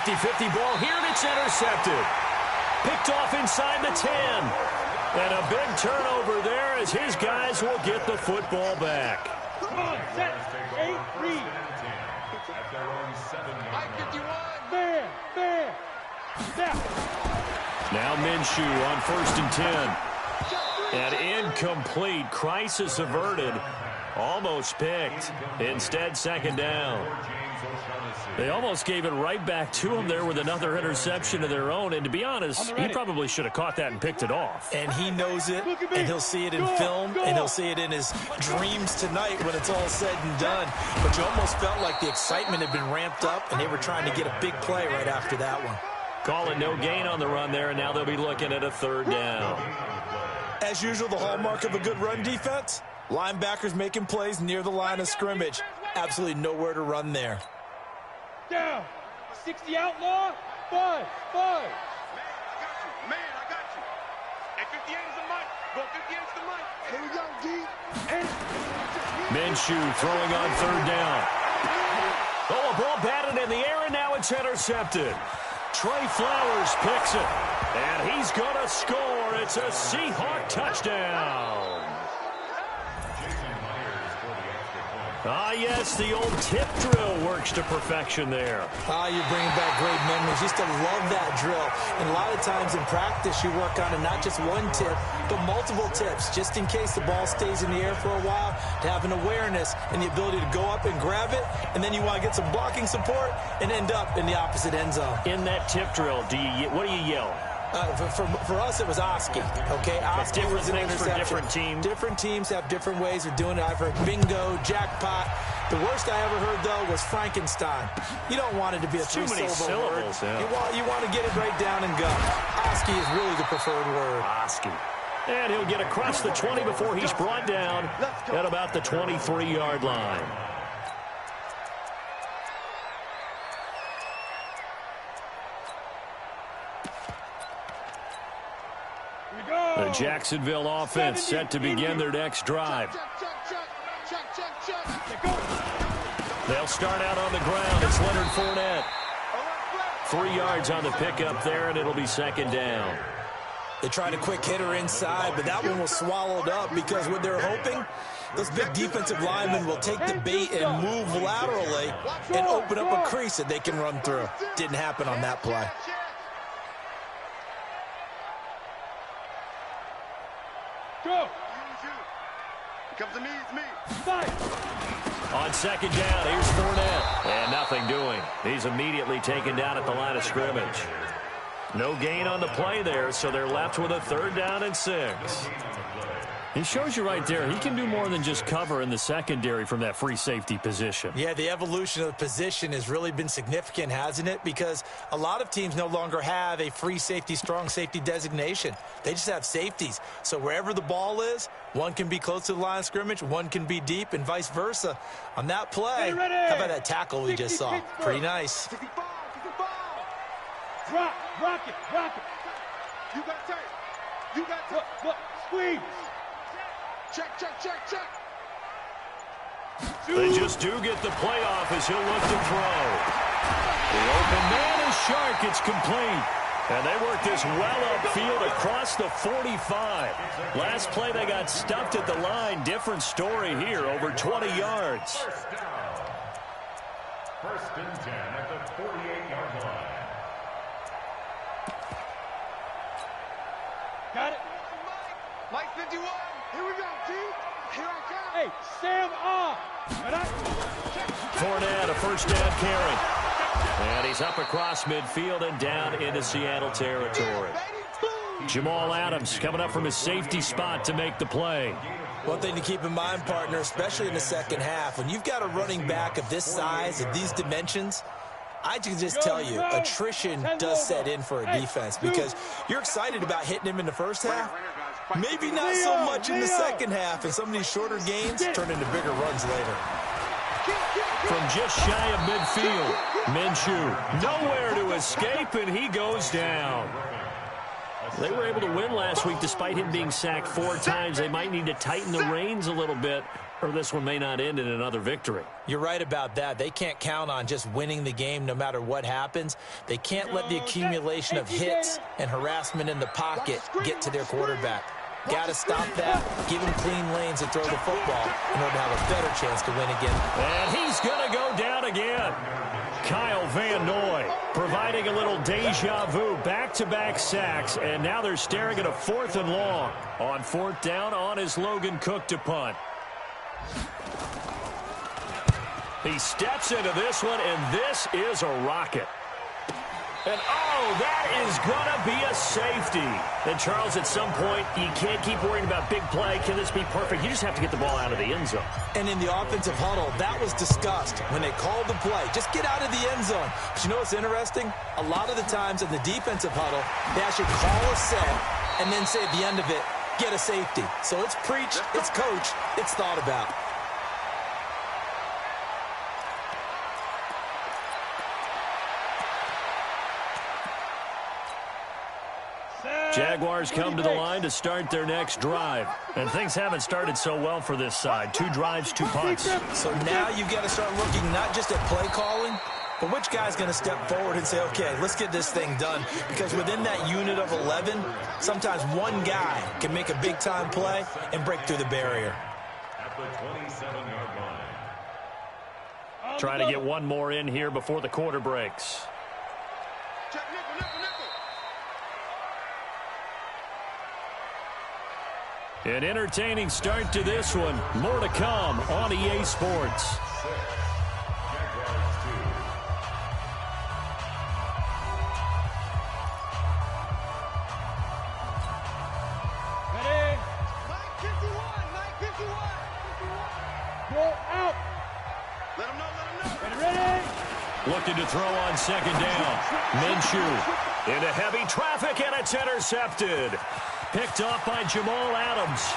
50-50 ball here, and it's intercepted. Picked off inside the 10. And a big turnover there as his guys will get the football back. Come on, set, 8, read. There. Now Minshew on 1st and 10. And incomplete. Crisis averted. Almost picked. Instead, 2nd down. They almost gave it right back to him there with another interception of their own. And to be honest, he probably should have caught that and picked it off. And he knows it, and he'll see it in film, and he'll see it in his dreams tonight when it's all said and done. But you almost felt like the excitement had been ramped up, and they were trying to get a big play right after that one. Call it no gain on the run there, and now they'll be looking at a 3rd down. As usual, the hallmark of a good run defense, linebackers making plays near the line of scrimmage. Absolutely nowhere to run there. Down. 60 outlaw. 5. Man, I got you. And 58 is the mic. Go 58 is the mic. Here we go, D. Minshew throwing on 3rd down. Oh, a ball batted in the air, and now it's intercepted. Trey Flowers picks it. And he's going to score. It's a Seahawk touchdown. Ah, yes, the old tip drill works to perfection there. You're bringing back great memories. Used to love that drill. And a lot of times in practice, you work on it, not just one tip, but multiple tips, just in case the ball stays in the air for a while, to have an awareness and the ability to go up and grab it, and then you want to get some blocking support and end up in the opposite end zone. In that tip drill, what do you yell? For us, it was Oski. Okay, Oski was an interception. For different teams. Different teams have different ways of doing it. I've heard bingo, jackpot. The worst I ever heard, though, was Frankenstein. You don't want it to be a three-syllable word. Yeah. You want to get it right down and go. Oski is really the preferred word. Oski. And he'll get across the 20 before he's brought down at about the 23-yard line. The Jacksonville offense set to begin their next drive. They'll start out on the ground. It's Leonard Fournette. 3 yards on the pickup there, and it'll be 2nd down. They tried a quick hitter inside, but that one was swallowed up because what they're hoping, those big defensive linemen will take the bait and move laterally and open up a crease that they can run through. Didn't happen on that play. Go. Comes to me, it's me. On 2nd down, here's Fournette. And nothing doing. He's immediately taken down at the line of scrimmage. No gain on the play there, so they're left with a 3rd down and 6. He shows you right there, he can do more than just cover in the secondary from that free safety position. Yeah, the evolution of the position has really been significant, hasn't it? Because a lot of teams no longer have a free safety, strong safety designation. They just have safeties. So wherever the ball is, one can be close to the line of scrimmage, one can be deep, and vice versa. On that play, how about that tackle we just saw? Pretty nice. Rock it. You got tape. You got tape. Look, squeeze. Check. They just do get the playoff as he'll look to throw. The open man is Shark. It's complete. And they work this well upfield across the 45. Last play they got stuffed at the line. Different story here, over 20 yards. 1st and 10 at the 48-yard line. Got it. Mike 51. Here we go, G. Here I come. Hey, Sam off. Fournette, a 1st down carry. And he's up across midfield and down into Seattle territory. Jamal Adams coming up from his safety spot to make the play. One thing to keep in mind, partner, especially in the second half, when you've got a running back of this size, of these dimensions, I can just tell you, attrition does set in for a defense because you're excited about hitting him in the first half. Maybe not so much in the second half, and some of these shorter gains turn into bigger runs later. From just shy of midfield, Minshew nowhere to escape, and he goes down. They were able to win last week despite him being sacked 4 times. They might need to tighten the reins a little bit or this one may not end in another victory. You're right about that. They can't count on just winning the game no matter what happens. They can't let the accumulation of hits and harassment in the pocket get to their quarterback. Got to stop that, give him clean lanes and throw the football in order to have a better chance to win again. And he's going to go down again. Kyle Van Noy providing a little deja vu, back-to-back sacks, and now they're staring at a 4th and long. On 4th down, on is Logan Cook to punt. He steps into this one, and this is a rocket. And, oh, that is going to be a safety. And, Charles, at some point, you can't keep worrying about big play. Can this be perfect? You just have to get the ball out of the end zone. And in the offensive huddle, that was discussed when they called the play. Just get out of the end zone. But you know what's interesting? A lot of the times in the defensive huddle, they actually call a set and then say at the end of it, get a safety. So it's preached, it's coached, it's thought about. Jaguars come to the line to start their next drive. And things haven't started so well for this side. 2 drives, 2 punts. So now you've got to start looking not just at play calling, but which guy's going to step forward and say, okay, let's get this thing done. Because within that unit of 11, sometimes one guy can make a big-time play and break through the barrier. At the 27-yard line. Trying to get one more in here before the quarter breaks. Check nickel, nickel, nickel. An entertaining start to this one. More to come on EA Sports. Ready? 951. Go out. Let him know. Ready? Looking to throw on 2nd down. Minshew into heavy traffic, and it's intercepted. Picked off by Jamal Adams.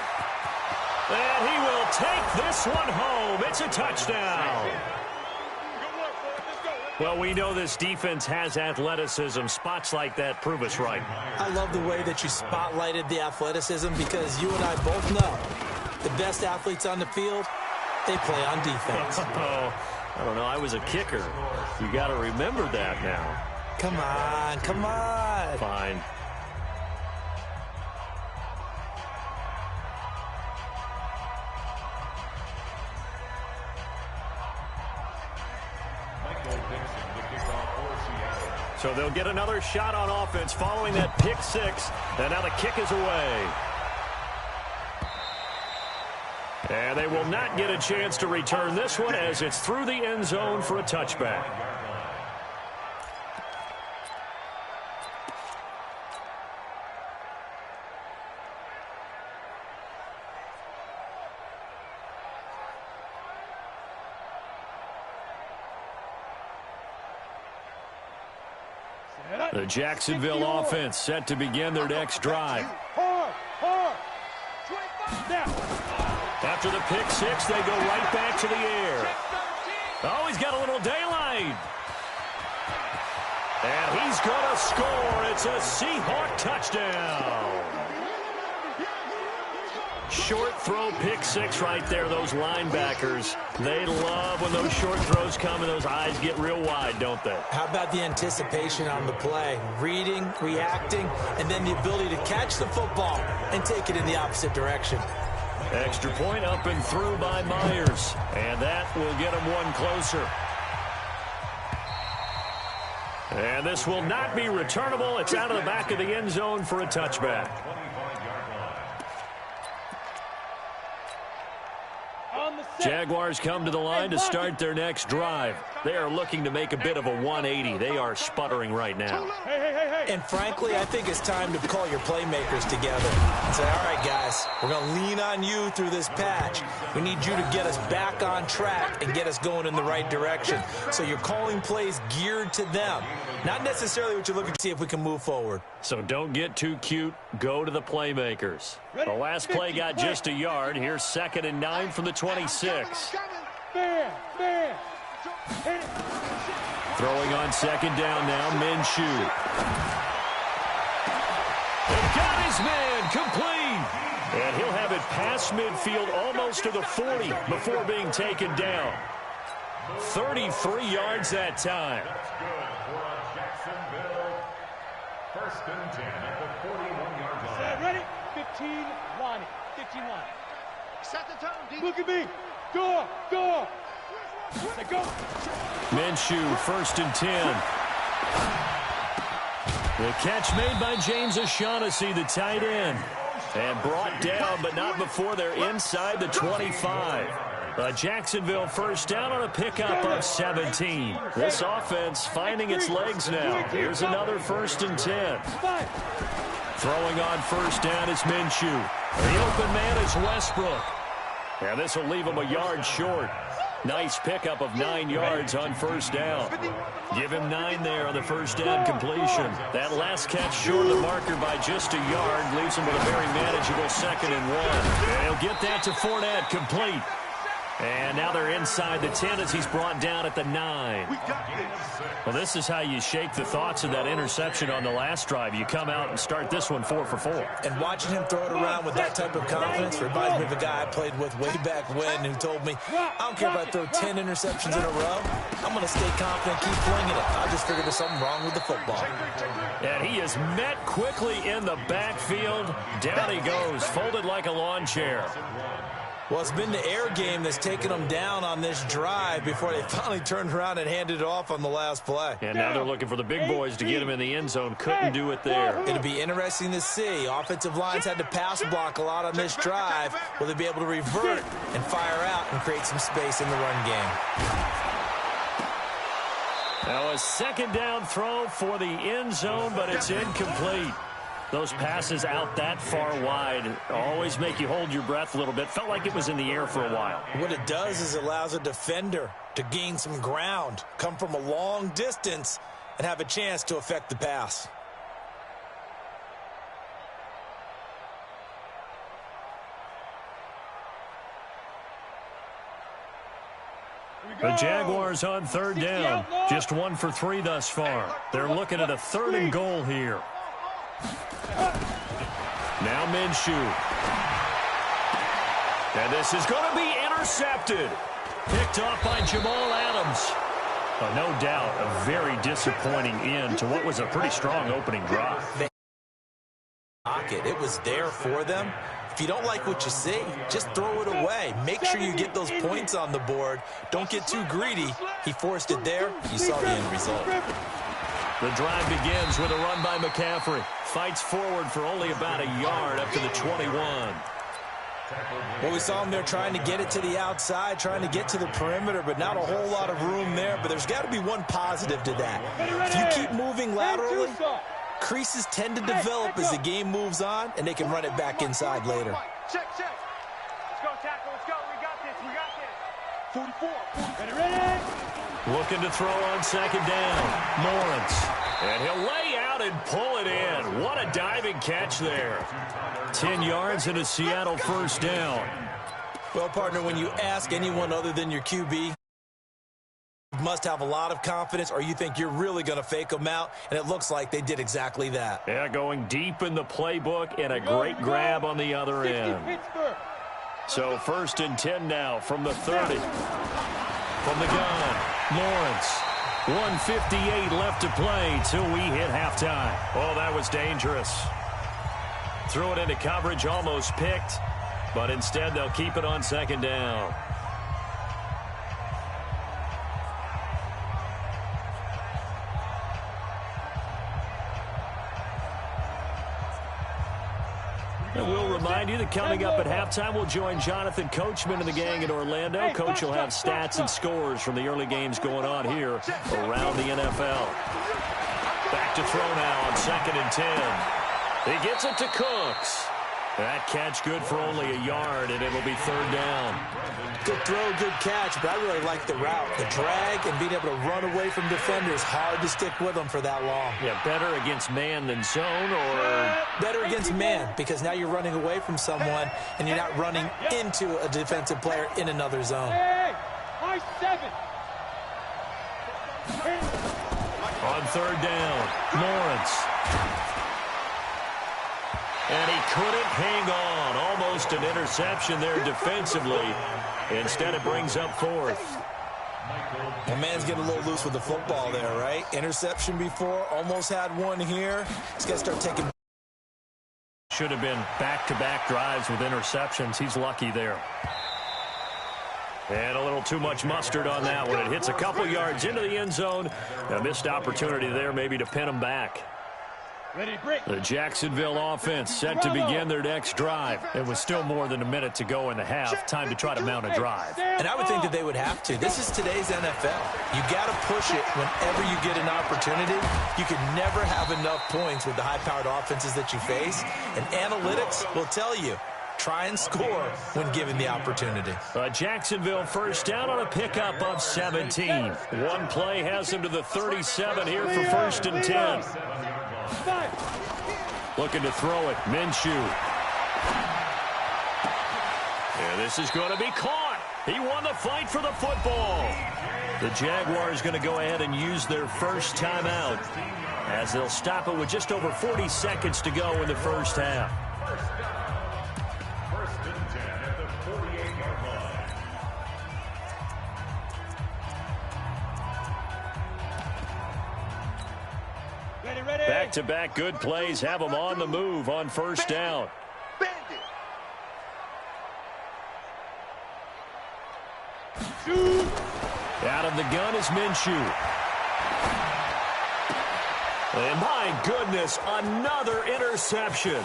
And he will take this one home. It's a touchdown. Good work, boys. Let's go. Well, we know this defense has athleticism. Spots like that prove us right. I love the way that you spotlighted the athleticism because you and I both know the best athletes on the field, they play on defense. Oh, I don't know. I was a kicker. You got to remember that now. Come on, come on. Fine. So they'll get another shot on offense following that pick 6. And now the kick is away. And they will not get a chance to return this one as it's through the end zone for a touchback. The Jacksonville offense set to begin their next drive. Hard. Now. After the pick 6, they go right back to the air. Oh, he's got a little daylight. And he's going to score. It's a Seahawk touchdown. Short throw, pick 6 right there. Those linebackers, they love when those short throws come and those eyes get real wide, don't they? How about the anticipation on the play? Reading, reacting, and then the ability to catch the football and take it in the opposite direction. Extra point up and through by Myers. And that will get him one closer. And this will not be returnable. It's out of the back of the end zone for a touchback. Jaguars come to the line to start their next drive. They are looking to make a bit of a 180. They are sputtering right now. And frankly, I think it's time to call your playmakers together and say, all right, guys, we're going to lean on you through this patch. We need you to get us back on track and get us going in the right direction. So you're calling plays geared to them, not necessarily what you're looking to see if we can move forward. So don't get too cute. Go to the playmakers. The last play got just a yard. Here's 2nd and 9 from the 26. Man. Throwing on 2nd down now, Minshew. He got his man complete. And he'll have it past midfield almost to the 40 before being taken down. 33 yards that time. That's good for a Jacksonville. First and 10 at the 41-yard line. Set, ready? 15 line. 15 line. Set the tone, D. Look at me. Go. Go. Let go. Minshew, first and 10. The catch made by James O'Shaughnessy, the tight end. And brought down, but not before they're inside the 25. A Jacksonville first down on a pickup of 17. This offense finding its legs now. Here's another first and 10. Throwing on first down is Minshew. The open man is Westbrook. And this will leave him a yard short. Nice pickup of 9 yards on first down. Give him 9 there on the first down completion. That last catch short of the marker by just a yard leaves him with a very manageable 2nd and 1. And he'll get that to Fournette, complete. And now they're inside the 10 as he's brought down at the 9. Well, this is how you shake the thoughts of that interception on the last drive. You come out and start this one 4 for 4. And watching him throw it around with that type of confidence reminds me of a guy I played with way back when who told me, I don't care if I throw 10 interceptions in a row. I'm going to stay confident, keep flinging it. I just figured there's something wrong with the football. And he is met quickly in the backfield. Down he goes, folded like a lawn chair. Well, it's been the air game that's taken them down on this drive before they finally turned around and handed it off on the last play. And now they're looking for the big boys to get him in the end zone. Couldn't do it there. It'll be interesting to see. Offensive lines had to pass block a lot on this drive. Will they be able to revert and fire out and create some space in the run game? Now a second down throw for the end zone, but it's incomplete. Those passes out that far wide always make you hold your breath a little bit. Felt like it was in the air for a while. What it does is it allows a defender to gain some ground, come from a long distance, and have a chance to affect the pass. The Jaguars on third down. Just 1 for 3 thus far. They're looking at a 3rd and goal here. Now Minshew. And this is going to be intercepted. Picked off by Jamal Adams. No doubt a very disappointing end to what was a pretty strong opening drive. It was there for them. If you don't like what you see, just throw it away. Make sure you get those points on the board. Don't get too greedy. He forced it there. You saw the end result. The drive begins with a run by McCaffrey. Fights forward for only about a yard up to the 21. Well, we saw him there trying to get it to the outside, trying to get to the perimeter, but not a whole lot of room there. But there's got to be one positive to that. If you keep moving laterally, creases tend to develop as the game moves on, and they can run it back inside later. Check. Let's go, tackle. Let's go. We got this. 44. Ready? Looking to throw on second down. Lawrence. And he'll lay out and pull it in. What a diving catch there. 10 yards and a Seattle first down. Well, partner, when you ask anyone other than your QB, you must have a lot of confidence, or you think you're really going to fake them out, and it looks like they did exactly that. Yeah, going deep in the playbook and a great grab on the other end. So first and 10 now from the 30. From the gun, Lawrence. 1:58 left to play till we hit halftime. Oh, that was dangerous. Threw it into coverage, almost picked, but instead they'll keep it on second down. And we'll remind you that coming up at halftime, we'll join Jonathan Coachman and the gang in Orlando. Coach will have stats and scores from the early games going on here around the NFL. Back to throw now on 2nd and 10. He gets it to Cooks. That catch good for only a yard, and it'll be 3rd down. Good throw, good catch, but I really like the route. The drag and being able to run away from defenders, hard to stick with them for that long. Yeah, better against man than zone, or? Better against man, because now you're running away from someone, and you're not running into a defensive player in another zone. Hey, high 7. On 3rd down, Lawrence. And he couldn't hang on. Almost an interception there defensively. Instead, it brings up fourth. The man's getting a little loose with the football there, right? Interception before, almost had one here. He's got to start taking. Should have been back-to-back drives with interceptions. He's lucky there. And a little too much mustard on that one. It hits a couple yards into the end zone. A missed opportunity there maybe to pin him back. The Jacksonville offense set to begin their next drive. It was still more than a minute to go in the half. Time to try to mount a drive. And I would think that they would have to. This is today's NFL. You got to push it whenever you get an opportunity. You can never have enough points with the high-powered offenses that you face. And analytics will tell you, try and score when given the opportunity. Jacksonville first down on a pickup of 17. One play has them to the 37 here for first and 10. Looking to throw it, Minshew. And this is going to be caught. He won the fight for the football. The Jaguars going to go ahead and use their first timeout as they'll stop it with just over 40 seconds to go in the first half. First and 10 at the 48-yard line. Back-to-back good plays have them on the move on first down. Out of the gun is Minshew. And my goodness, another interception.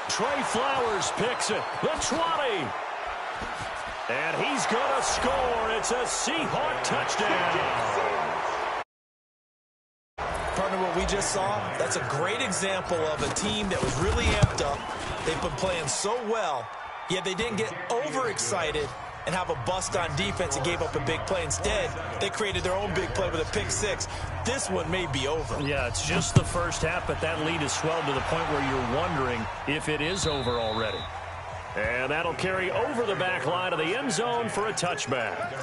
Trey Flowers picks it. The 20. And he's going to score. It's a Seahawk touchdown. Partner, what we just saw, that's a great example of a team that was really amped up. They've been playing so well, yet they didn't get overexcited and have a bust on defense and gave up a big play. Instead, they created their own big play with a pick six. This one may be over. Yeah, it's just the first half, but that lead has swelled to the point where you're wondering if it is over already. And that'll carry over the back line of the end zone for a touchback.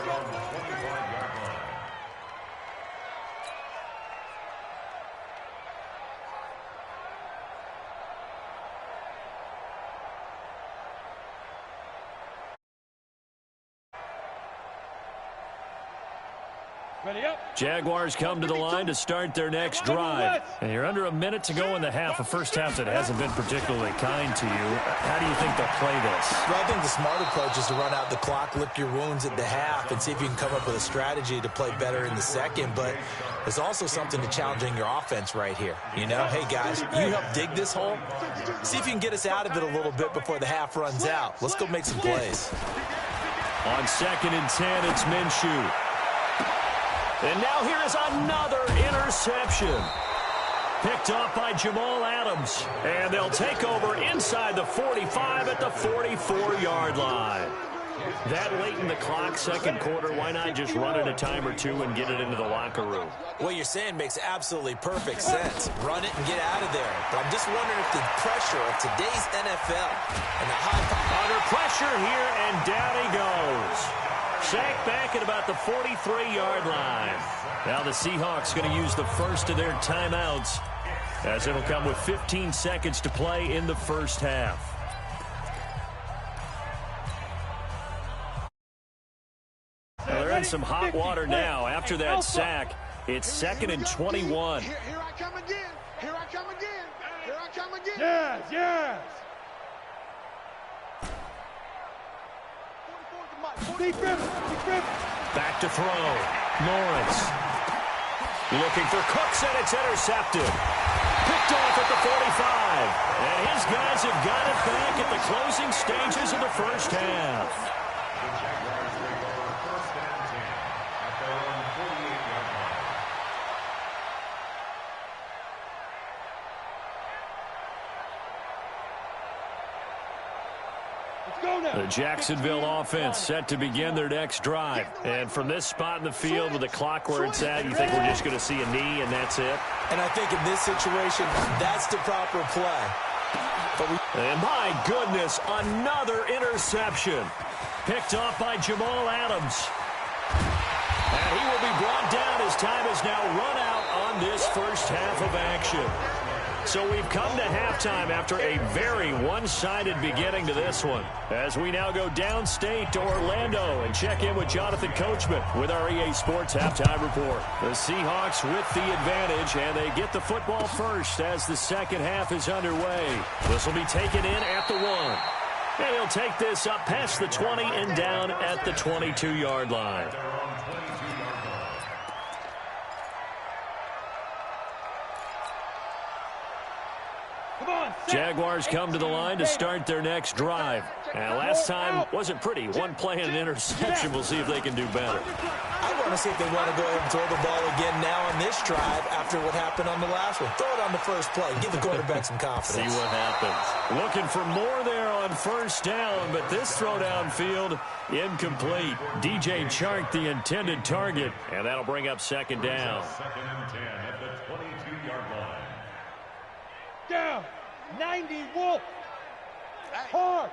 Jaguars come to the line to start their next drive. And you're under a minute to go in the half. A first half that hasn't been particularly kind to you. How do you think they'll play this? Well, I think the smart approach is to run out the clock, lick your wounds at the half, and see if you can come up with a strategy to play better in the second. But there's also something to challenging your offense right here. You know, hey, guys, you help dig this hole. See if you can get us out of it a little bit before the half runs out. Let's go make some plays. On second and 10, it's Minshew. And now here is another interception. Picked off by Jamal Adams. And they'll take over inside the 45 at the 44-yard line. That late in the clock, second quarter, why not just run it a time or two and get it into the locker room? What you're saying makes absolutely perfect sense. Run it and get out of there. But I'm just wondering if the pressure of today's NFL and the high under pressure here, and down he goes. Sacked back at about the 43-yard line. Now the Seahawks going to use the first of their timeouts as it'll come with 15 seconds to play in the first half. Well, they're in some hot water now. After that sack, it's second and 21. Here I come again. Here I come again. Here I come again. Yes, yes. Back to throw. Lawrence. Looking for Cooks, and it's intercepted. Picked off at the 45. And his guys have got it back at the closing stages of the first half. The Jaguars take over first and 10 at their own 48-yard line. The Jacksonville offense set to begin their next drive. And from this spot in the field with the clock where it's at, you think we're just going to see a knee and that's it? And I think in this situation, that's the proper play. And my goodness, another interception. Picked off by Jamal Adams. And he will be brought down as time is now run out on this first half of action. So we've come to halftime after a very one-sided beginning to this one. As we now go downstate to Orlando and check in with Jonathan Coachman with our EA Sports Halftime Report. The Seahawks with the advantage, and they get the football first as the second half is underway. This will be taken in at the 1. And he'll take this up past the 20 and down at the 22-yard line. Jaguars come to the line to start their next drive. And last time wasn't pretty. One play and an interception. We'll see if they can do better. I want to see if they want to go ahead and throw the ball again now on this drive after what happened on the last one. Throw it on the first play. Give the quarterback some confidence. See what happens. Looking for more there on first down, but this throw downfield incomplete. DJ Chark, the intended target, and that'll bring up second down. Second and 10 at the 22-yard line. Down. 90, Wolf. Hard.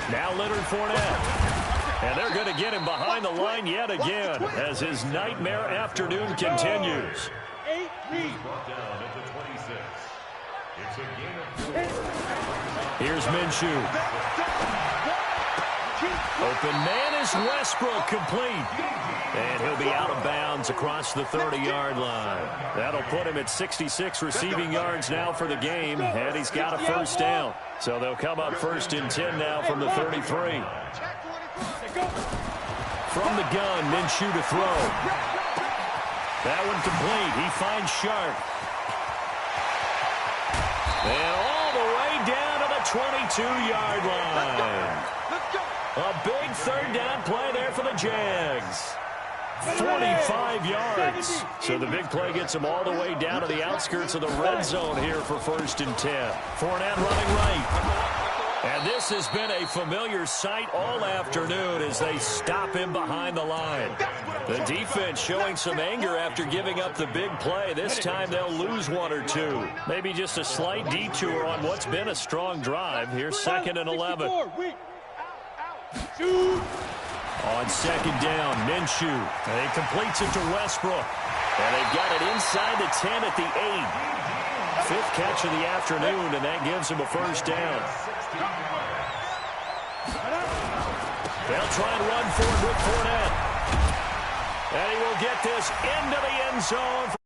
Now Leonard Fournette. And they're going to get him behind the line yet again as his nightmare afternoon continues. 8 read. Brought down at the 26. It's a gain of 4. Here's Minshew. Open man is Westbrook, complete. And he'll be out of bounds across the 30-yard line. That'll put him at 66 receiving yards now for the game, and he's got a first down. So they'll come up first and 10 now from the 33. From the gun, Minshew to throw. That one complete. He finds Sharp. And all the way down to the 22-yard line. A big third down play there for the Jags. 45 yards. So the big play gets him all the way down to the outskirts of the red zone here for first and 10. Fournette running right. And this has been a familiar sight all afternoon as they stop him behind the line. The defense showing some anger after giving up the big play. This time they'll lose one or two. Maybe just a slight detour on what's been a strong drive. Here's second and 11. On second down, Minshew. And he completes it to Westbrook. And they've got it inside the 10 at the 8. Fifth catch of the afternoon, and that gives him a first down. They'll try and run forward with Fournette. And he will get this into the end zone.